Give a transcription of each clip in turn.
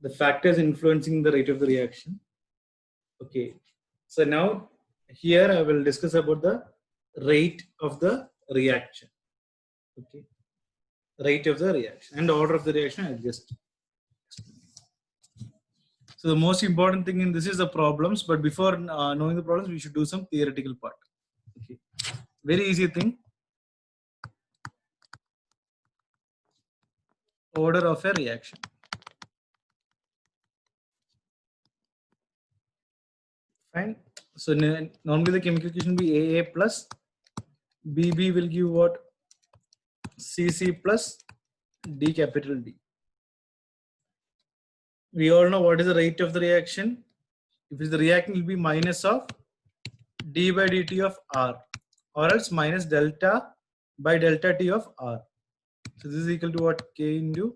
the factors influencing the rate of the reaction. Okay, so now here I will discuss about the rate of the reaction. Okay, rate of the reaction and order of the reaction. I just so the most important thing in this is the problems. But before knowing the problems, we should do some theoretical part. Okay, very easy thing. Order of a reaction. Fine. So normally the chemical equation will be AA plus BB will give what? CC plus D capital D. We all know what is the rate of the reaction. If it's the reaction will be minus of d by dt of R, or else minus delta by delta T of R. So this is equal to what? K into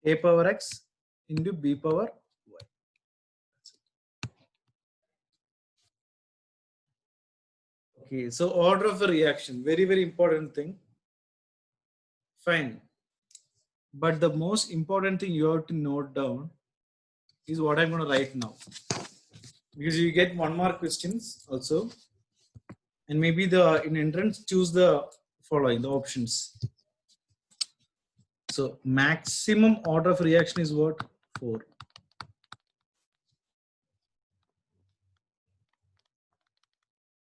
A power X into B power Y. Okay, so order of the reaction, very, very important thing. Fine. But the most important thing you have to note down is what I'm going to write now. Because you get 1 mark questions also. And maybe in entrance, choose the following, the options. So maximum order of reaction is what? 4.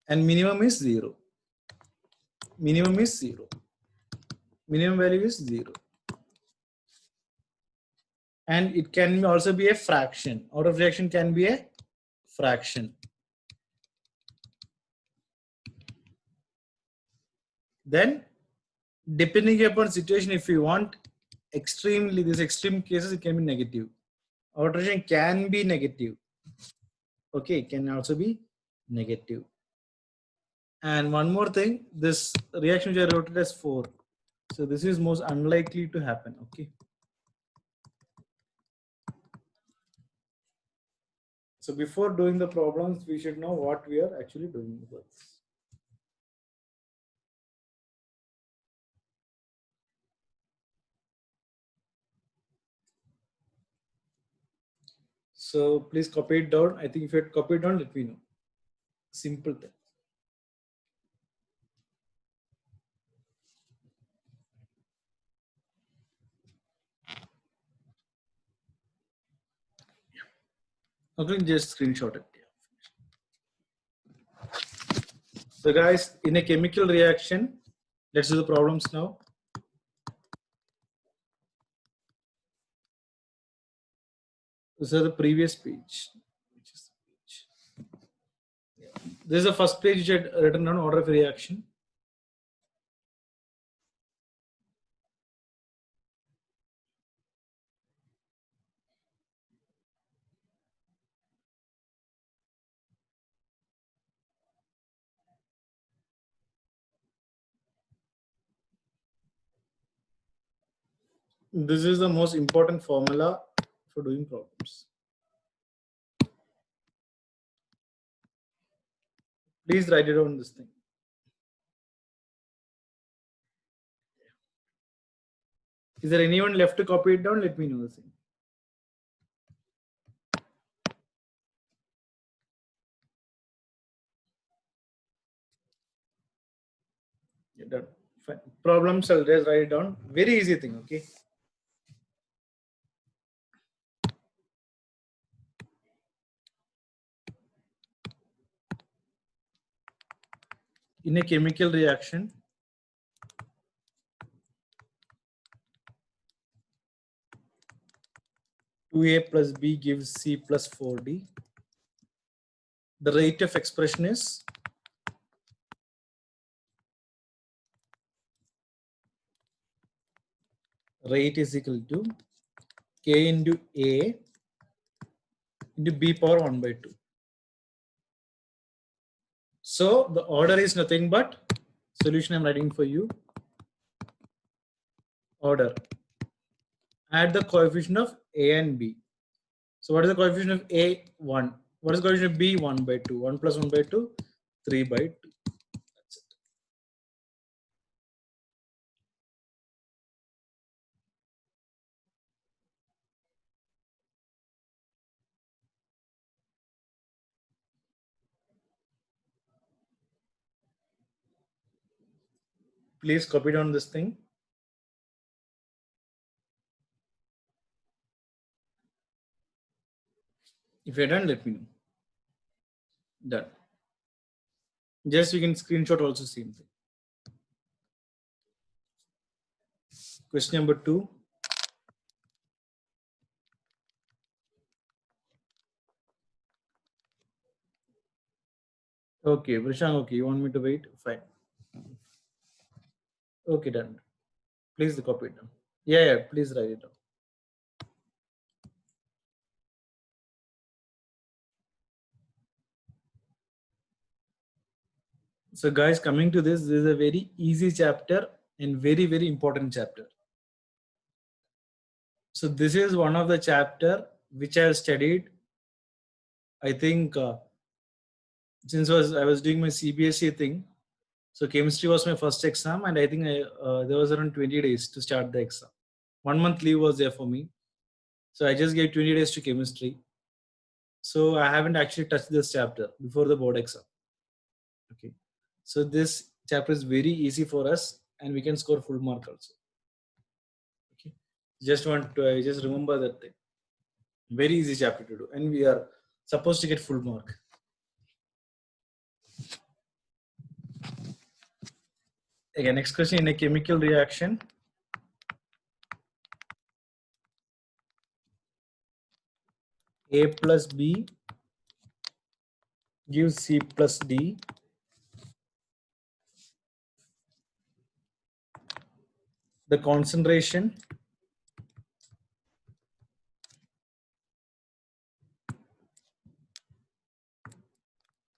And minimum is 0. Minimum is 0. Minimum value is 0. And it can also be a fraction. Order of reaction can be a fraction. Then, depending upon situation, if you want these extreme cases, it can be negative. Order of reaction can be negative. Okay, it can also be negative. And one more thing, this reaction which I wrote it as 4. So this is most unlikely to happen. Okay. So before doing the problems, we should know what we are actually doing. So please copy it down. I think if you had copied down, let me know. Simple thing. Okay, just screenshot it. So guys, in a chemical reaction, let's do the problems now. This is the previous page. This is the first page which I had written on order of reaction. This is the most important formula for doing problems. Please write it down this thing. Is there anyone left to copy it down? Let me know the thing. Yeah, done. Fine. Problems, I'll just write it down. Very easy thing, okay? In a chemical reaction, A plus B gives C plus 4D. The rate of expression is rate is equal to K into A into B power 1 by 2. So the order is nothing but solution I'm writing for you. Order. Add the coefficient of A and B. So what is the coefficient of A? 1. What is the coefficient of B? 1 by 2. 1 plus 1 by 2, 3 by 2. That's it. please copy down this thing. If you're done, let me know. Done. Just you can screenshot also same thing. Question number 2. Okay, Vrishang, okay, you want me to wait? Fine. Okay, done. Please copy it down. Yeah, please write it down. So guys, coming to this is a very easy chapter and very, very important chapter. So this is one of the chapter which I have studied. I think since I was doing my CBSE thing, so chemistry was my first exam, and I think there was around 20 days to start the exam. 1 month leave was there for me, so I just gave 20 days to chemistry. So I haven't actually touched this chapter before the board exam. Okay, so this chapter is very easy for us, and we can score full mark also. Okay, just want to just remember that thing. Very easy chapter to do, and we are supposed to get full mark. Again, next question: in a chemical reaction, A plus B gives C plus D. The concentration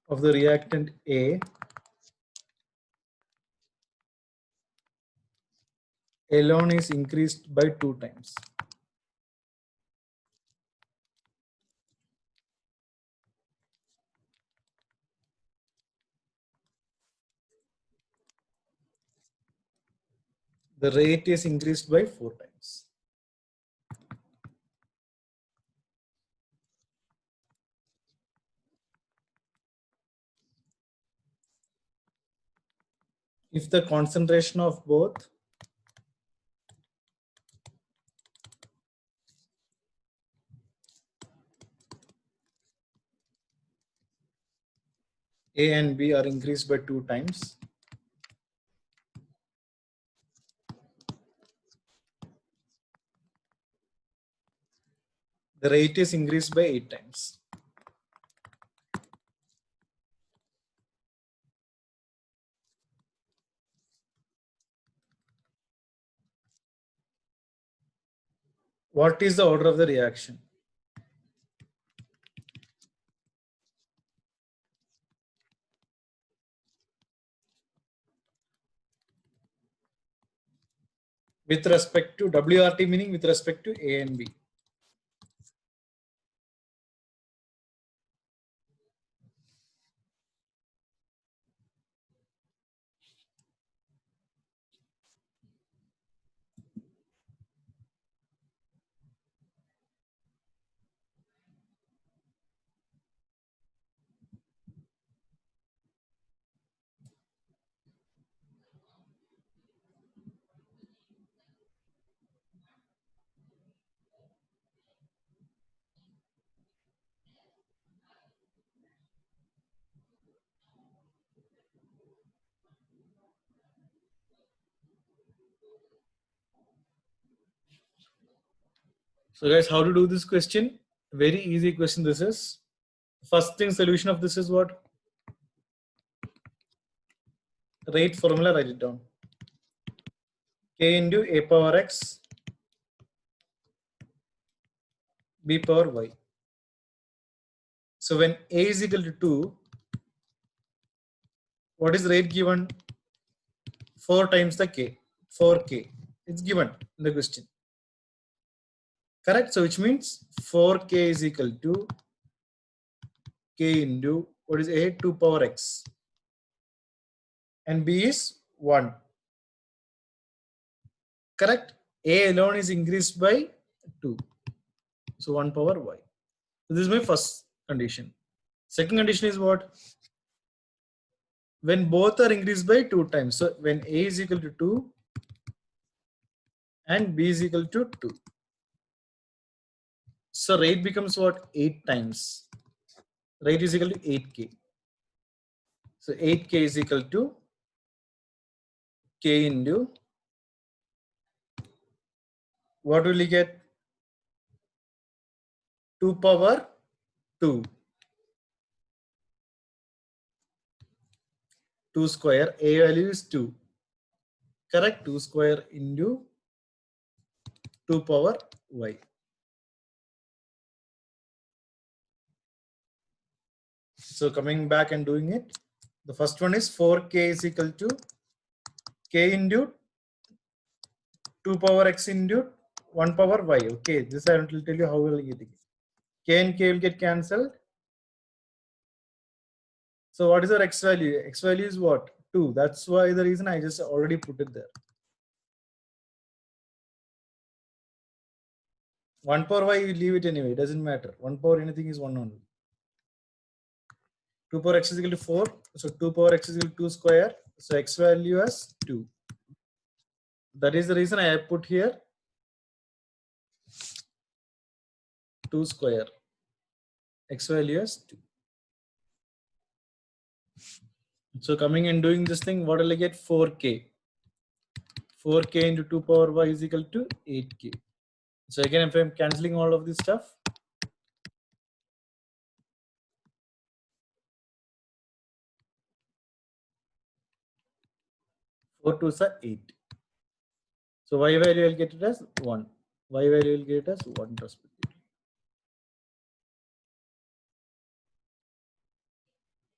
of the reactant A alone is increased by 2 times. The rate is increased by 4 times. If the concentration of both A and B are increased by 2 times, the rate is increased by 8 times. What is the order of the reaction? With respect to WRT, meaning with respect to A and B. So guys, how to do this question? Very easy question this is. First thing, solution of this is what? Rate formula, write it down. K into A power X B power Y. So when A is equal to 2, what is rate given? 4 times the K, 4K. It's given in the question. Correct? So which means 4K is equal to K into, what is A? 2 power X. And B is 1. Correct? A alone is increased by 2. So 1 power Y. So this is my first condition. Second condition is what? when both are increased by 2 times. So when A is equal to 2 and B is equal to 2. So rate becomes what? 8 times. Rate is equal to 8K. So 8K is equal to K into, what will you get? 2 power 2. 2 square, A value is 2. Correct? 2 square into 2 power Y. So coming back and doing it, the first one is 4K is equal to K into 2 power X into 1 power Y. Okay, this I will tell you how we'll get it. K and K will get cancelled. So what is our X value? X value is what? 2. That's why the reason I just already put it there. 1 power Y, we leave it anyway. It doesn't matter. 1 power anything is 1 only. 2 power X is equal to 4. So 2 power X is equal to 2 square. So X value as 2. That is the reason I have put here 2 square. X value as 2. So coming and doing this thing, what will I get? 4K. 4K into 2 power Y is equal to 8K. So again, if I'm cancelling all of this stuff, 4 2s are 8. So Y value will get it as 1. Y value will get it as 1 respectively.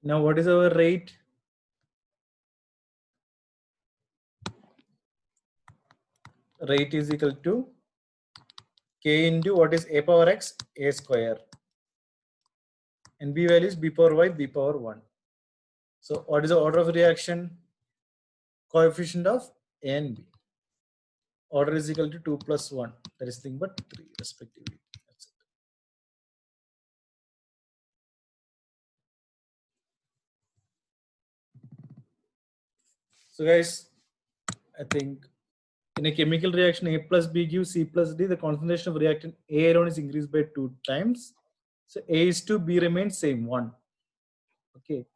Now what is our rate? Rate is equal to K into what is A power X? A square. And B value is B power Y, B power 1. So what is the order of reaction? Coefficient of A and B. Order is equal to 2 plus 1. That is thing but 3 respectively. That's it. So guys, I think in a chemical reaction, A plus B gives C plus D. The concentration of reactant A alone is increased by 2 times. So A is 2, B remains same, 1. Okay.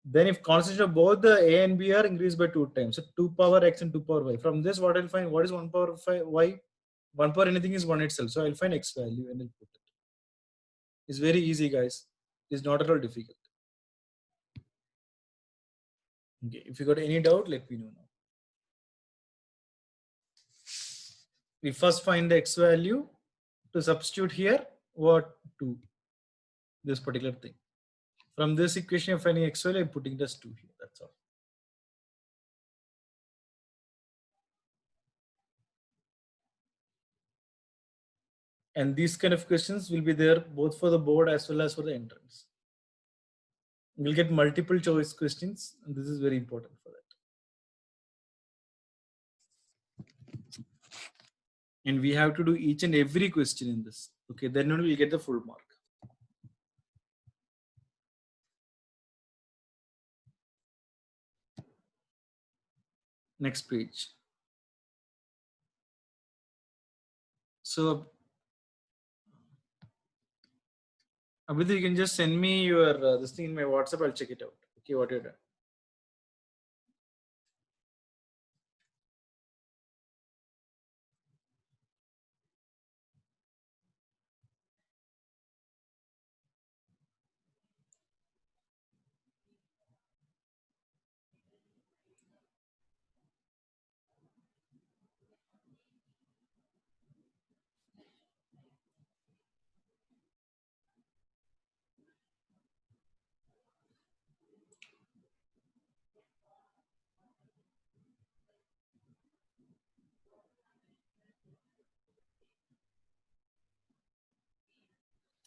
Then if concentration of both the A and B are increased by 2 times, so 2 power X and 2 power Y. From this, what I'll find? What is 1 power Y? 1 power anything is 1 itself. So I'll find X value and I'll put it. It's very easy, guys. It's not at all difficult. Okay. If you got any doubt, let me know now. We first find the X value. To substitute here, what? 2. This particular thing. From this equation, if any X value, I'm putting just 2 here. That's all. And these kind of questions will be there both for the board as well as for the entrance. We'll get multiple choice questions, and this is very important for that. And we have to do each and every question in this. Okay, then only we'll get the full mark. Next page. So, Abhidhi, you can just send me your this thing in my WhatsApp. I'll check it out. Okay, what you're done.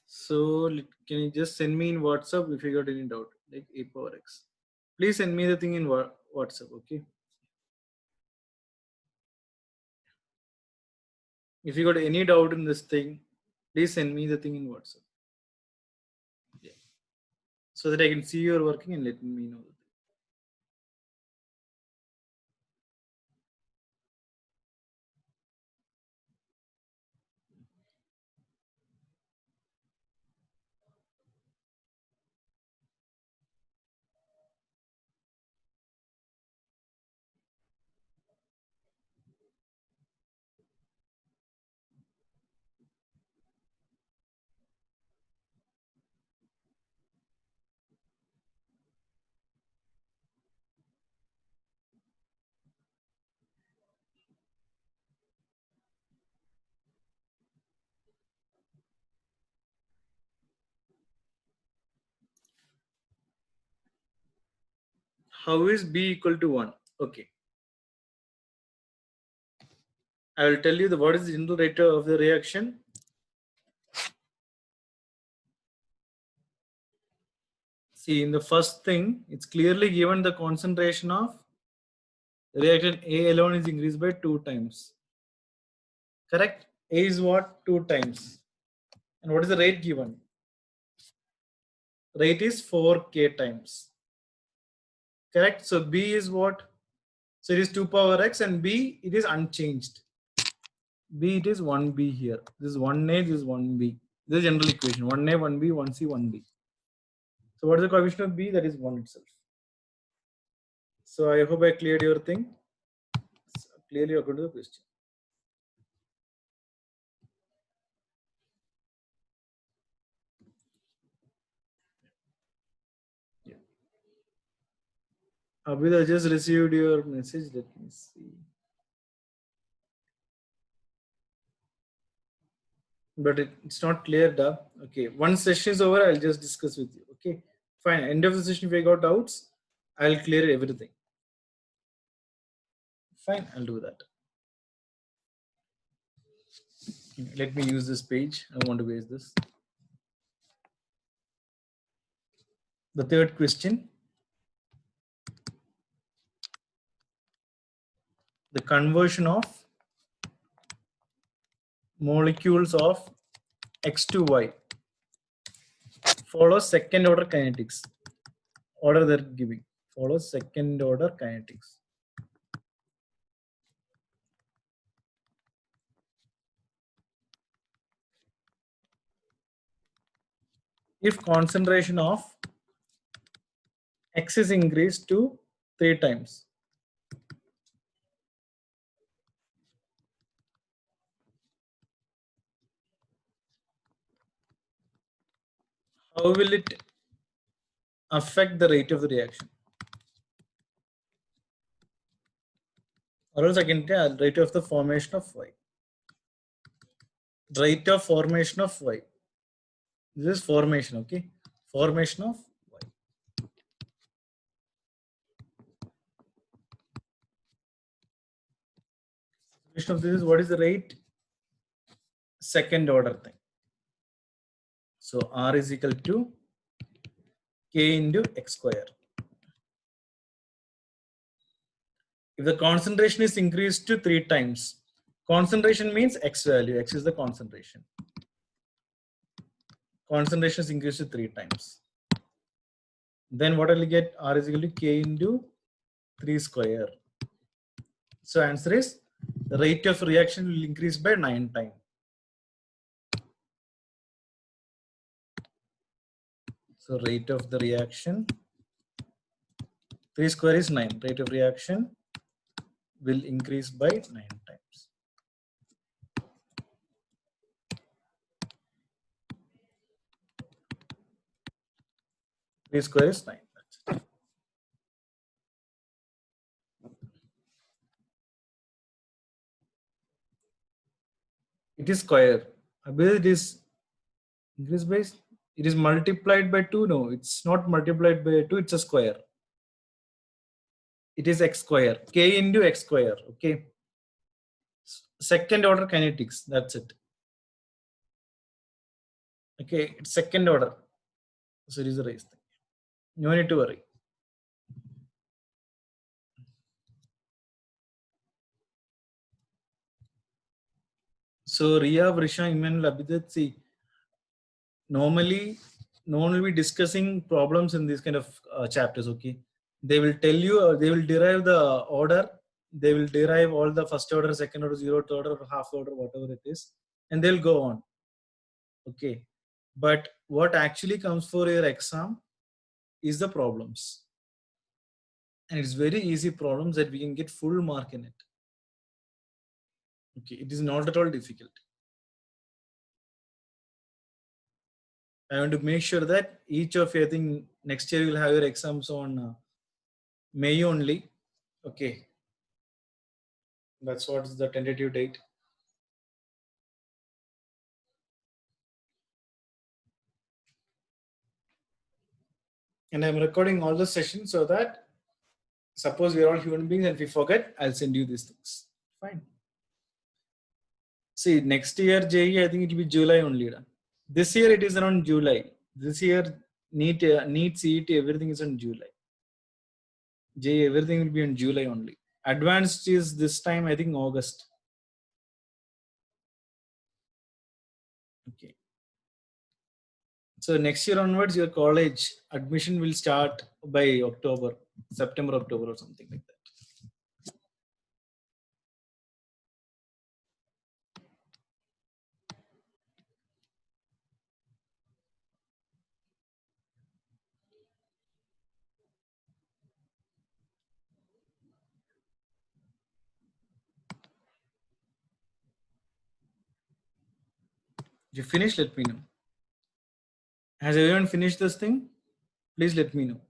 So can you just send me in WhatsApp if you got any doubt, like A power X. Please send me the thing in WhatsApp, okay? If you got any doubt in this thing, please send me the thing in WhatsApp. Yeah. So that I can see you're working and let me know. How is B equal to 1? Okay. I will tell you what is the general rate of the reaction. See, in the first thing, it's clearly given the concentration of reactant A alone is increased by 2 times. Correct? A is what? 2 times. And what is the rate given? Rate is 4k times. Correct? So B is what? So it is 2 power x, and B, it is unchanged. B, it is 1b here. This is 1a, this is 1b. This is general equation. 1a, 1b, 1c, 1b. So what is the coefficient of B? That is 1 itself. So I hope I cleared your thing. So clearly according to the question. Yeah. Abid, I just received your message. Let me see. But it's not cleared up. Okay. Once session is over, I'll just discuss with you. Okay. Fine. End of the session, if I got doubts, I'll clear everything. Fine. I'll do that. Let me use this page. I want to waste this. The third question. The conversion of molecules of X to Y follows second order kinetics. Order they're giving follows second order kinetics. If concentration of X is increased to 3 times, how will it affect the rate of the reaction? Or else I can tell rate of the formation of Y. Rate of formation of Y. This is formation, okay? Formation of Y. Formation of this is what is the rate? Second order thing. So R is equal to K into X square. If the concentration is increased to 3 times, concentration means X value. X is the concentration. Concentration is increased to 3 times. Then what will you get? R is equal to K into 3 square. So answer is the rate of reaction will increase by 9 times. So rate of the reaction, 3 square is 9. Rate of reaction will increase by 9 times. Three square is 9. That's it. It is square. I believe it is increased by, it is multiplied by 2. No, it's not multiplied by 2, it's a square. It is X square. K into X square. Okay. Second order kinetics. That's it. Okay, it's second order. So it is the race thing. No need to worry. So Ria, Vrisha, Emmanuel, Abhidat, see, normally no one will be discussing problems in these kind of chapters. Okay, they will tell you, they will derive the order, they will derive all the first order, second order, zeroth order, half order, whatever it is, and they'll go on. Okay, but what actually comes for your exam is the problems, and it's very easy problems that we can get full mark in it. Okay, it is not at all difficult. I want to make sure that each of you, I think next year you will have your exams on May only. Okay, that's what is the tentative date. And I'm recording all the sessions so that Suppose we are all human beings and if we forget, I'll send you these things. Fine. See, next year JEE, I think it will be July only. This year it is around July. This year NEET, CET, everything is in July. JEE, everything will be in July only. Advanced is this time, I think August. Okay. So next year onwards, your college admission will start by October, September, October or something like that. If you finish, let me know. Has everyone finished this thing? Please let me know.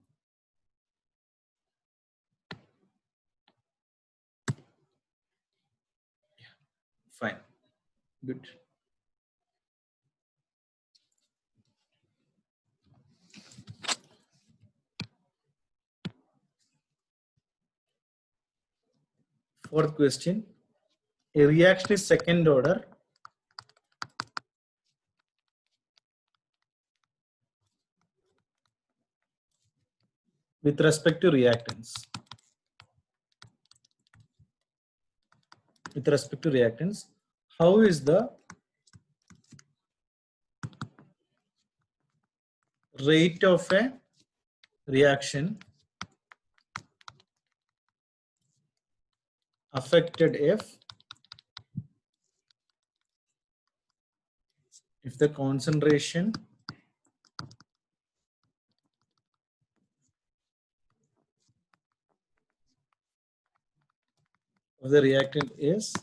Fine. Good. Fourth question. A reaction is second order with respect to reactants. With respect to reactants, how is the rate of a reaction affected if the concentration of the reactant is,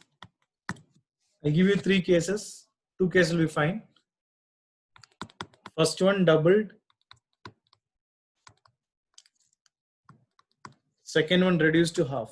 I give you 3 cases, 2 cases will be fine. First one doubled, second one reduced to half.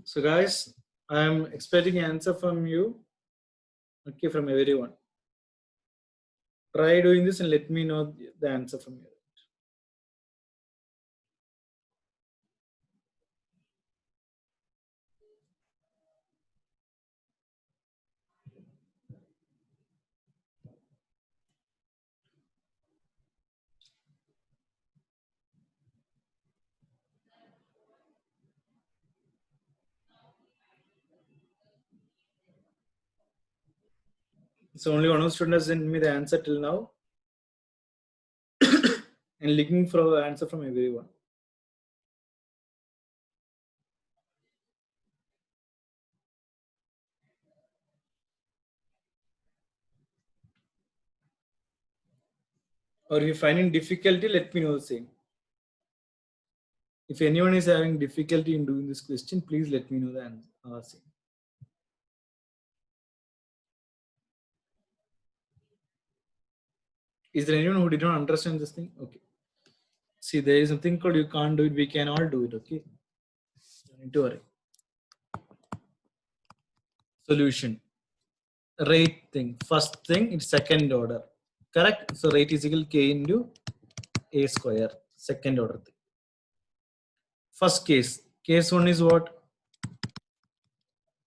So guys, I am expecting an answer from you. Okay, from everyone. Try doing this and let me know the answer from you. So only one student has sent me the answer till now. And looking for the answer from everyone. Or if you're finding difficulty, let me know the same. If anyone is having difficulty in doing this question, please let me know the answer. Same. Is there anyone who did not understand this thing? Okay. See, there is something called you can't do it, we can all do it, okay? Don't need to worry. Solution. Rate thing. First thing, it's second order. Correct? So rate is equal to K into A square. Second order thing. First case. Case 1 is what?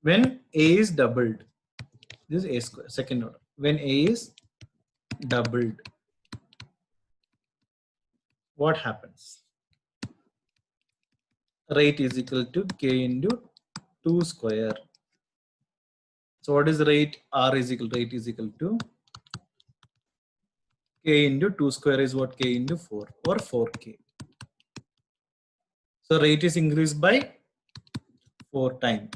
When A is doubled. This is A square. Second order. When A is doubled. What happens? Rate is equal to K into 2 square. So what is the rate? R is equal to, rate is equal to K into 2 square is what? K into 4 or 4K. So rate is increased by 4 times.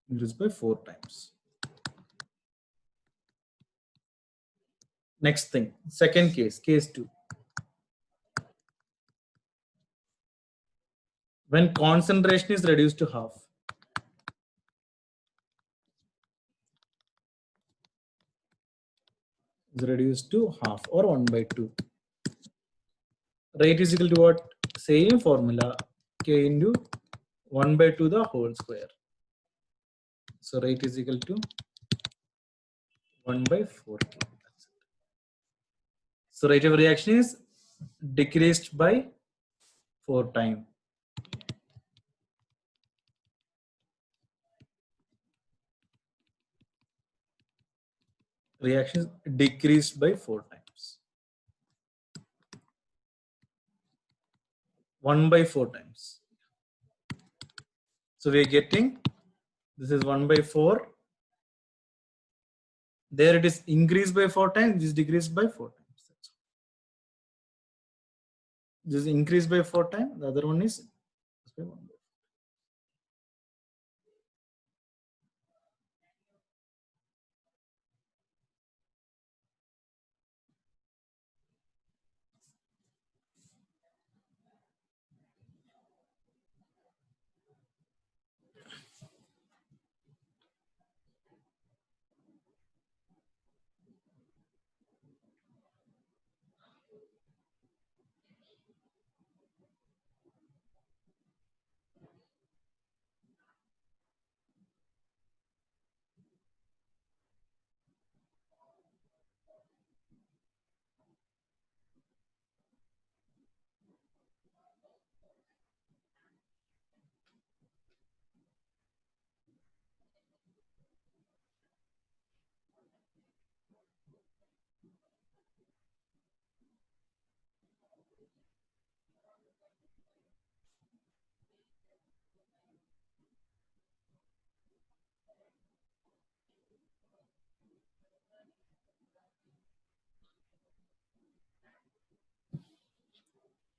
Increased by 4 times. Next thing, second case, case 2. When concentration is reduced to half. Is reduced to half or 1 by 2. Rate is equal to what? Same formula, K into 1 by 2 the whole square. So rate is equal to 1 by 4K. That's it. So rate of reaction is decreased by 4 times. Reaction is decreased by 4 times. 1 by 4 times. So we are getting, this is 1 by 4. There it is increased by 4 times, this is decreased by 4 times. This is increased by 4 times, the other one is by 1 by 4.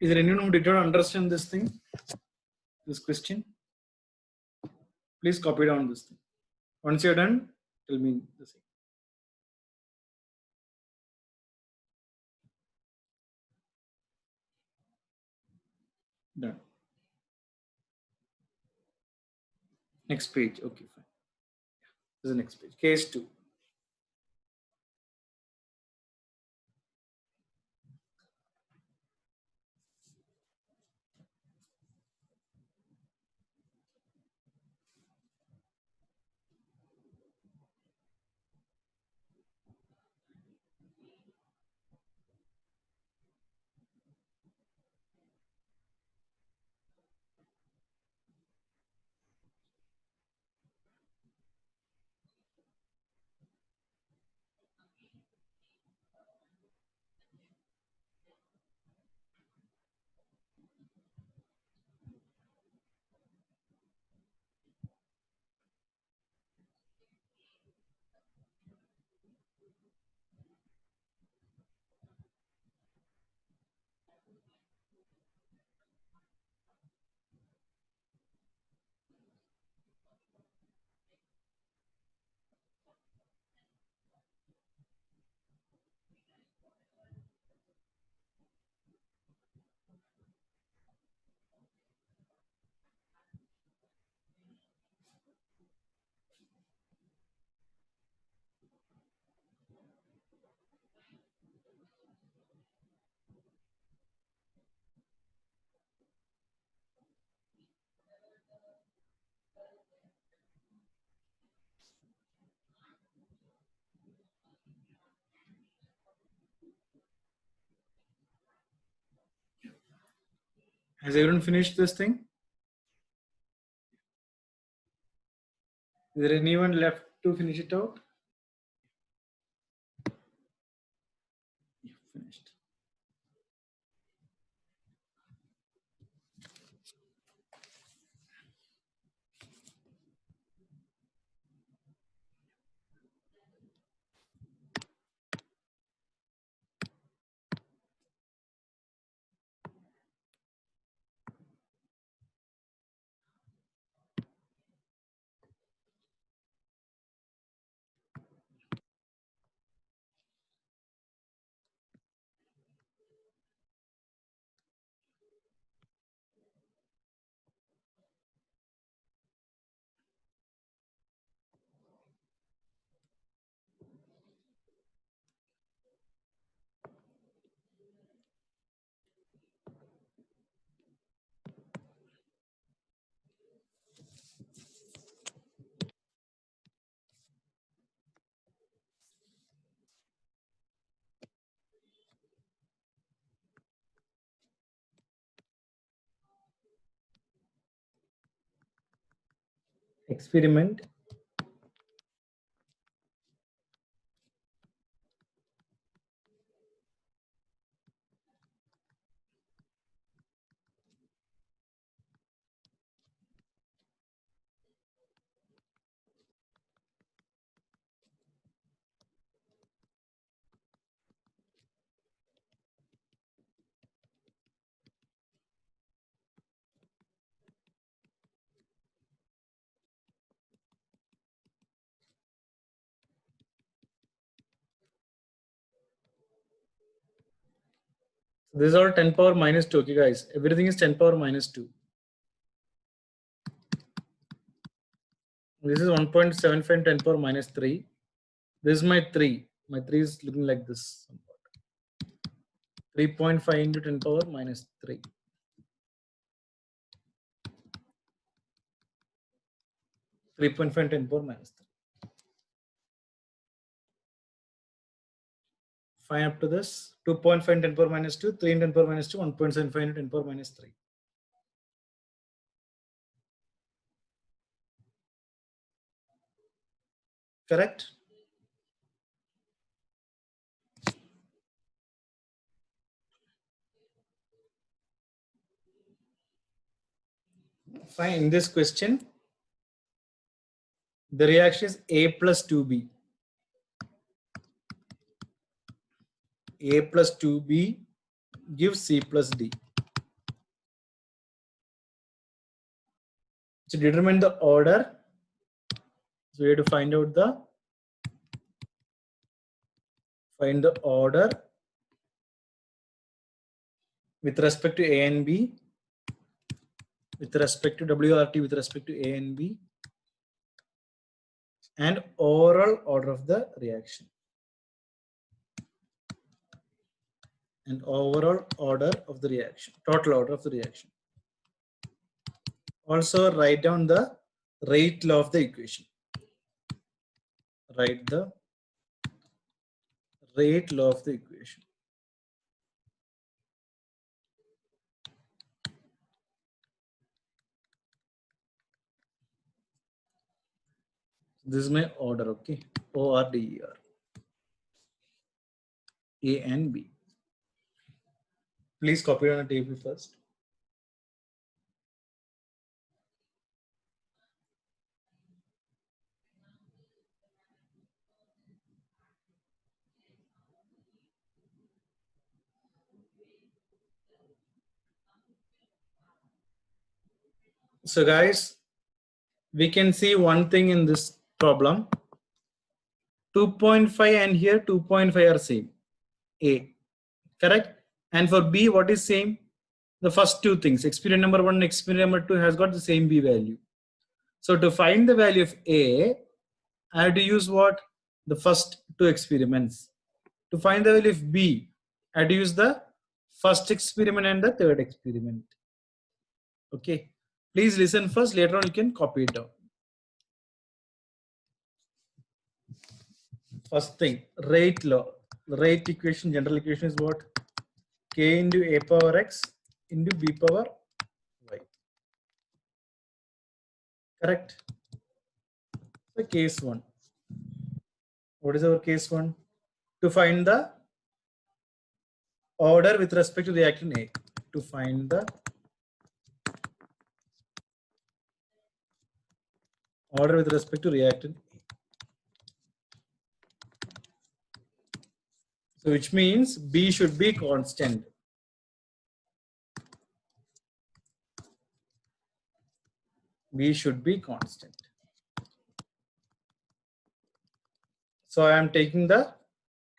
Is there anyone who did not understand this thing? This question? Please copy down this thing. Once you're done, tell me the same. Done. Next page. Okay, fine. This is the next page. Case 2. Has everyone finished this thing? Is there anyone left to finish it out? Yeah, finished. experiment. This is all 10 power minus 2. Okay, guys, everything is 10 power minus 2. This is 1.75 10 power minus 3. This is my 3. My 3 is looking like this. 3.5 into 10 power minus 3. Three 3.5 10 power minus 3. Fine up to this. 2.5 10 power minus 2, 3 10 power minus 2, 1.75 into 10 power minus 3. Correct? Fine. In this question, the reaction is A plus 2B. A plus 2B gives C plus D. To determine the order, so we have to find the order with respect to A and B, with respect to WRT, with respect to A and B, and overall order of the reaction. And overall order of the reaction, total order of the reaction. Also write down the rate law of the equation. Write the rate law of the equation. This is my order, okay? ORDER. A and B. Please copy it on a table first. So guys, we can see one thing in this problem. 2.5 and here 2.5 are same. A, correct? And for B, what is same? The first two things, experiment number 1 and experiment number 2 has got the same B value. So to find the value of A, I have to use what? The first two experiments. To find the value of B, I have to use the first experiment and the third experiment. Okay. Please listen first, later on you can copy it down. First thing, rate law. Rate equation, general equation is what? K into A power X into B power Y. Correct? So case 1. What is our case 1? To find the order with respect to reactant A. To find the order with respect to reactant A. So which means B should be constant. B should be constant. So I am taking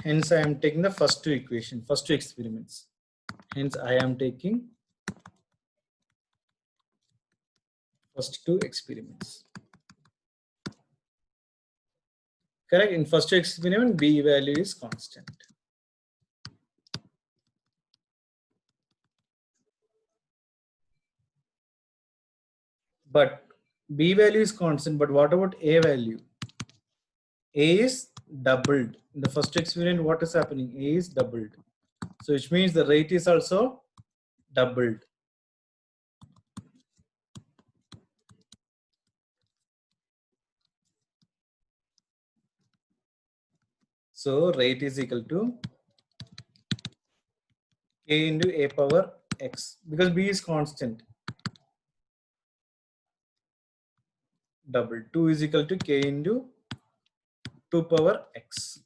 hence I am taking the first two equations, first two experiments. Hence I am taking first two experiments. Correct? In first two experiment, B value is constant. But B value is constant, but what about A value? A is doubled. In the first experiment, what is happening? A is doubled. So which means the rate is also doubled. So rate is equal to k into a power x, because b is constant. Double 2 is equal to k into 2 power x.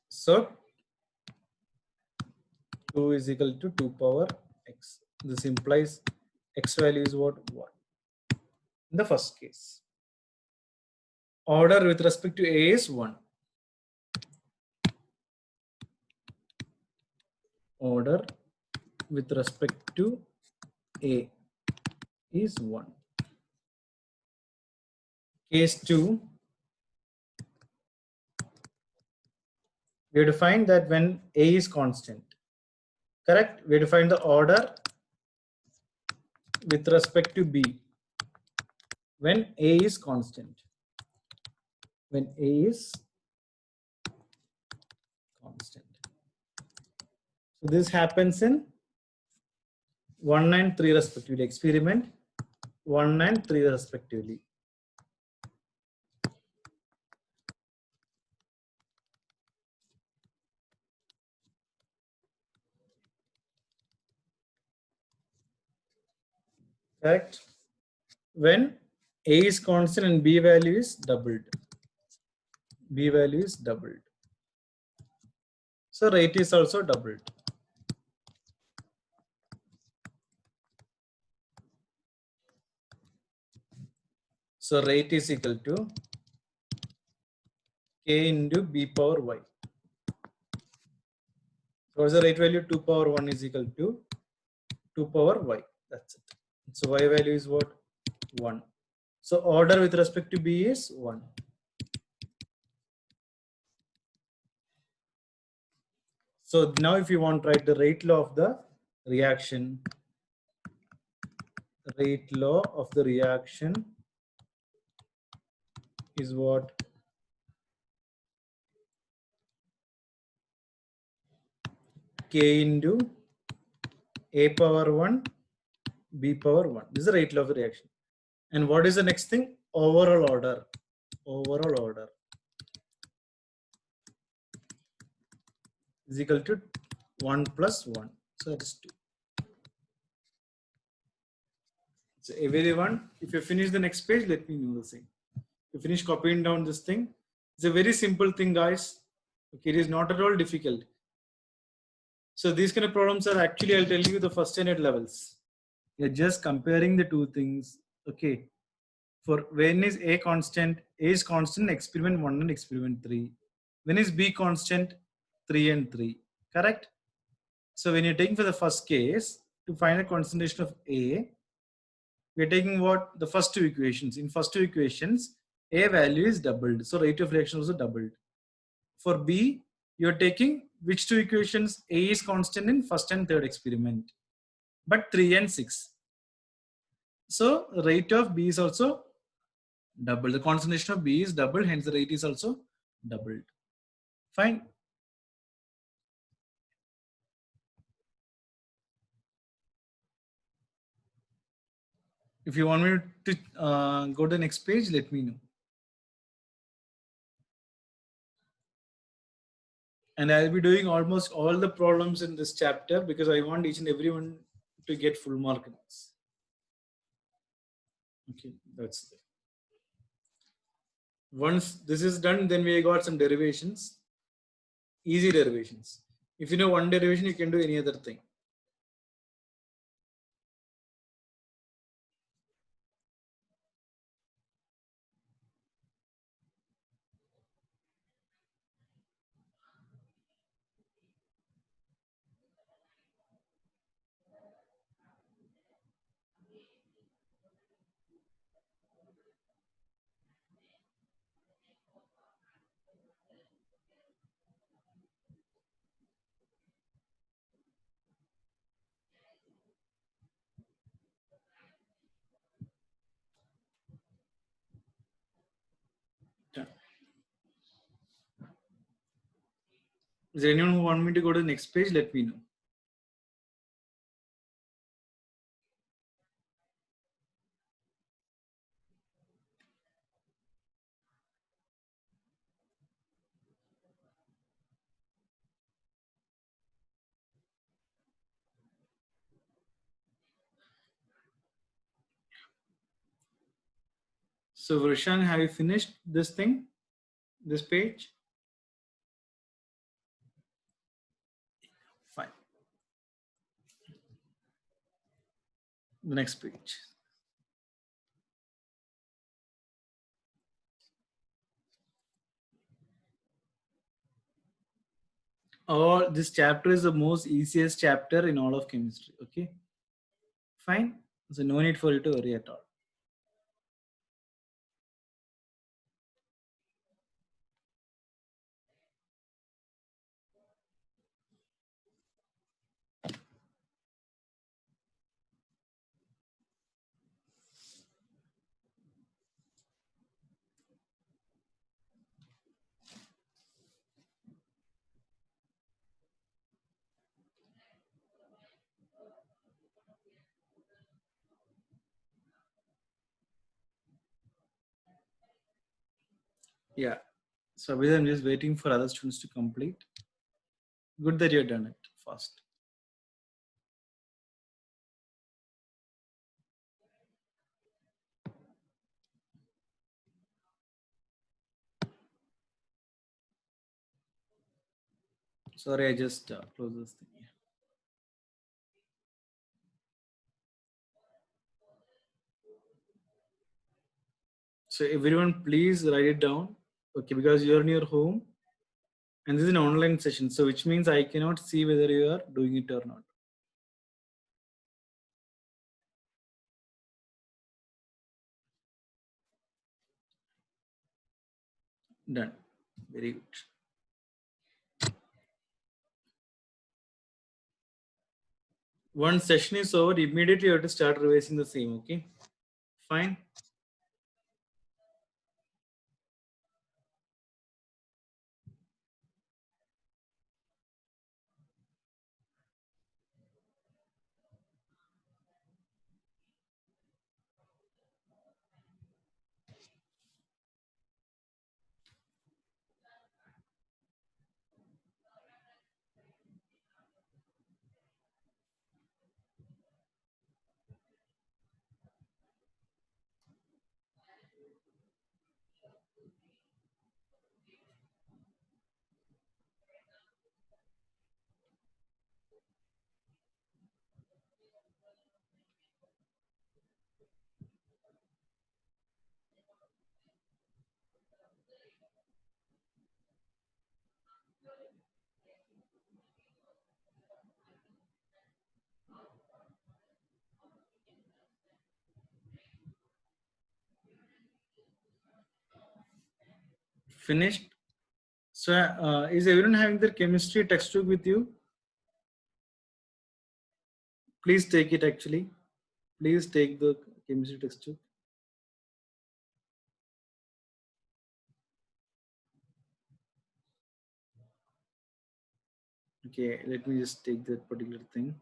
So 2 is equal to 2 power x. This implies x value is what? 1. In the first case, order with respect to a is 1. Order with respect to a is 1. Case 2, we have to find that when a is constant. Correct? We have to find the order with respect to b when a is constant. When a is constant. So this happens in 1 and 3 respectively. Experiment 1 and 3 respectively. Correct? When a is constant and b value is doubled. B value is doubled. So rate is also doubled. So rate is equal to k into b power y. So what is the rate value? 2 power 1 is equal to 2 power y. That's it. So y value is what? 1. So order with respect to b is 1. So now if you want to write the rate law of the reaction, rate law of the reaction is what? K into a power 1, b power 1. This is the rate law of the reaction. And what is the next thing? Overall order. Overall order is equal to 1 plus 1. So that is 2. So everyone, if you finish the next page, let me know the same. You finish copying down this thing. It's a very simple thing, guys. Okay, it is not at all difficult. So these kind of problems are actually, I'll tell you, the first standard levels. You're just comparing the two things. Okay. For when is A constant? A is constant, experiment 1 and experiment 3. When is B constant? 3 and 3. Correct? So when you're taking for the first case, to find a concentration of A, we're taking what? The first two equations. In first two equations, A value is doubled. So rate of reaction also doubled. For B, you're taking which two equations? A is constant in first and third experiment, but 3 and 6. So rate of B is also doubled. The concentration of B is doubled, hence the rate is also doubled. Fine. If you want me to go to the next page, let me know. And I'll be doing almost all the problems in this chapter because I want each and everyone to get full marks. Okay, that's it. Once this is done, then we got some derivations, easy derivations. If you know one derivation, you can do any other thing. Is there anyone who want me to go to the next page? Let me know. So Vrishang, have you finished this thing, this page? Fine. The next page. All this chapter is the most easiest chapter in all of chemistry. Okay, fine. So no need for you to worry at all. Yeah. So I'm just waiting for other students to complete. Good that you've done it fast. Sorry, I just closed this thing. So everyone, please write it down. Okay, because you're in your home, and this is an online session, so which means I cannot see whether you are doing it or not. Done. Very good. Once session is over, immediately you have to start revising the same. Okay, fine. Finished. So is everyone having their chemistry textbook with you? Please take it actually. Please take the chemistry textbook. Okay, let me just take that particular thing.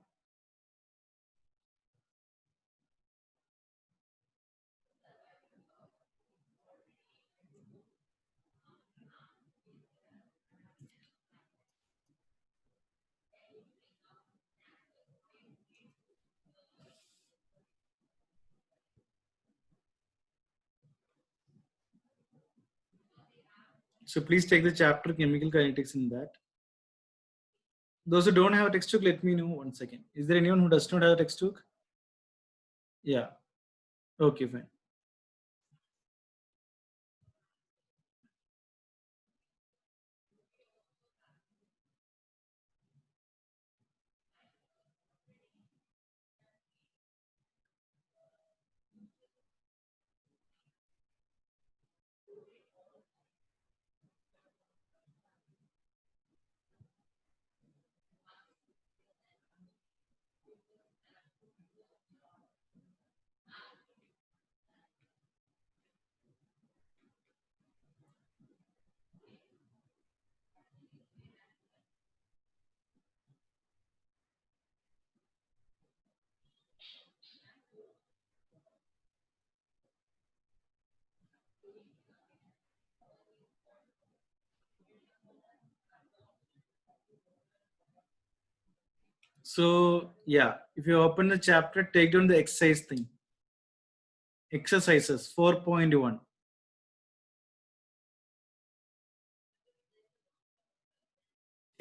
So please take the chapter chemical kinetics in that. Those who don't have a textbook, let me know 1 second. Is there anyone who does not have a textbook? Yeah. Okay, fine. So yeah, if you open the chapter, take down the exercise thing. Exercises 4.1.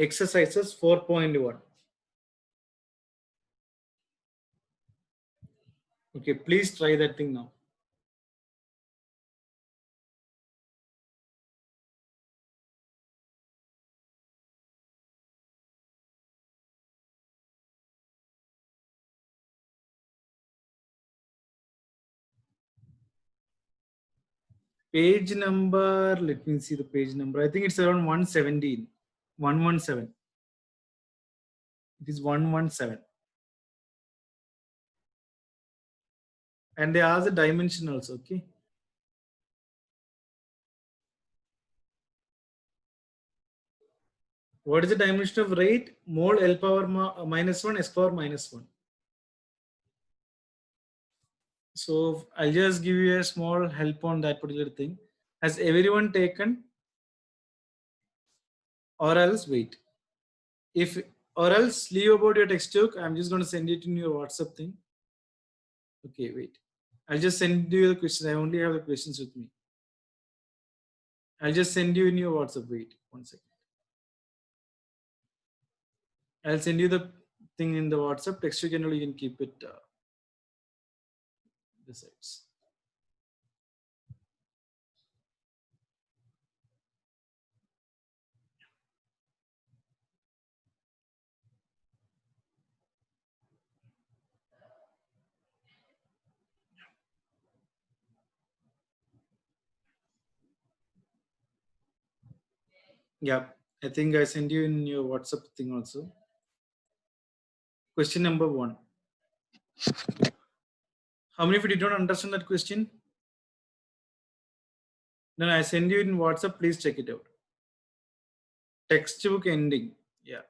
exercises 4.1. Okay, please try that thing now. Page number, let me see the page number. I think it's around 117. 117. It is 117. And they ask the dimension also, okay? What is the dimension of rate? Mole L power minus 1, S power minus 1. So I'll just give you a small help on that particular thing. Has everyone taken? Or else wait. If or else leave about your textbook. I'm just going to send it in your WhatsApp thing. Okay, wait. I'll just send you the questions. I only have the questions with me. I'll just send you in your WhatsApp. Wait 1 second. I'll send you the thing in the WhatsApp. Text you generally you can keep it besides. Yeah, I think I send you in your WhatsApp thing also. Question number 1. How many of you did not understand that question? Then I send you in WhatsApp. Please check it out. Textbook ending. Yeah.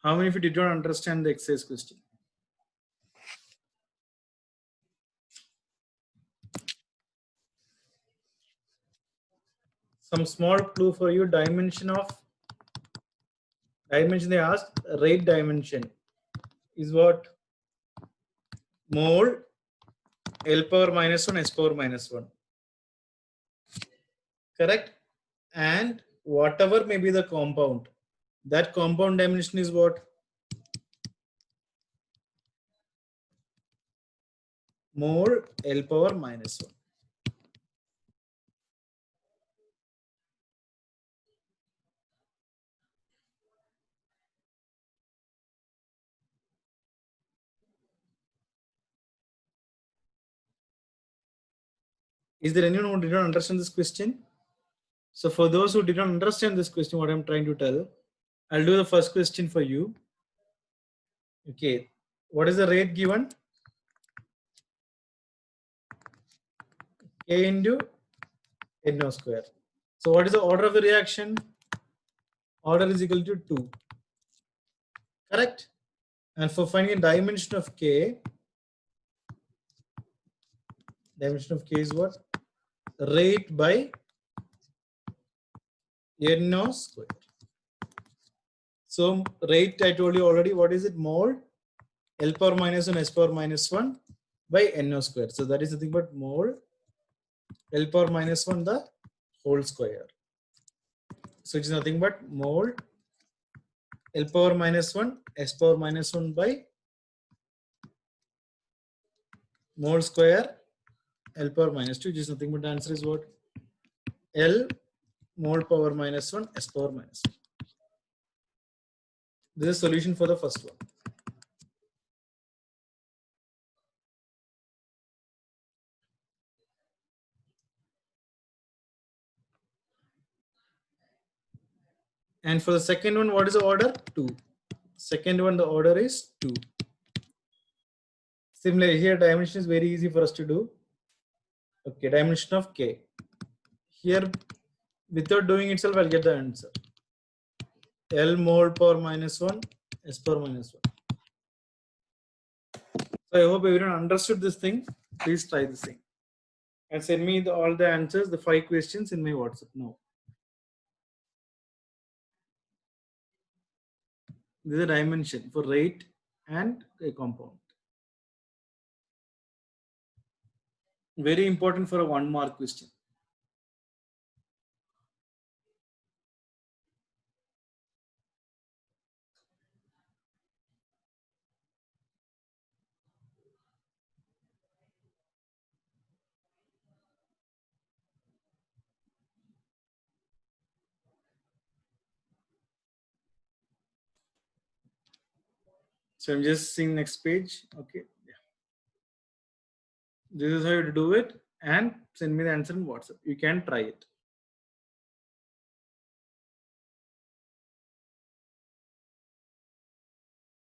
How many of you did not understand the exercise question? Some small clue for you. Dimension they asked. Rate dimension is what? Mole L power minus 1, S power minus 1. Correct? And whatever may be the compound, that compound dimension is what? Mole L power minus 1. Is there anyone who did not understand this question? So for those who did not understand this question, what I'm trying to tell, I'll do the first question for you. Okay. What is the rate given? K into NO square. So what is the order of the reaction? Order is equal to 2. Correct? And for finding a dimension of K, dimension of K is what? Rate by NO square. So rate I told you already, what is it? Mole L power minus 1, S power minus 1 by NO square. So that is nothing but mole L power minus 1 the whole square. So it is nothing but mole L power minus 1, S power minus 1 by mole square L power minus 2, which is nothing but the answer is what? L mole power minus 1, S power minus 1. This is solution for the first one. And for the second one, what is the order? 2. Second one, the order is 2. Similarly, here dimension is very easy for us to do. Okay, dimension of K. Here, without doing itself, I'll get the answer. L mole power minus 1, S power minus 1. So I hope everyone understood this thing. Please try this thing. And send me all the answers, the 5 questions in my WhatsApp now. This is a dimension for rate and a compound. Very important for a 1 mark question. So I'm just seeing next page. Okay. Yeah. This is how you do it, and send me the answer in WhatsApp. You can try it.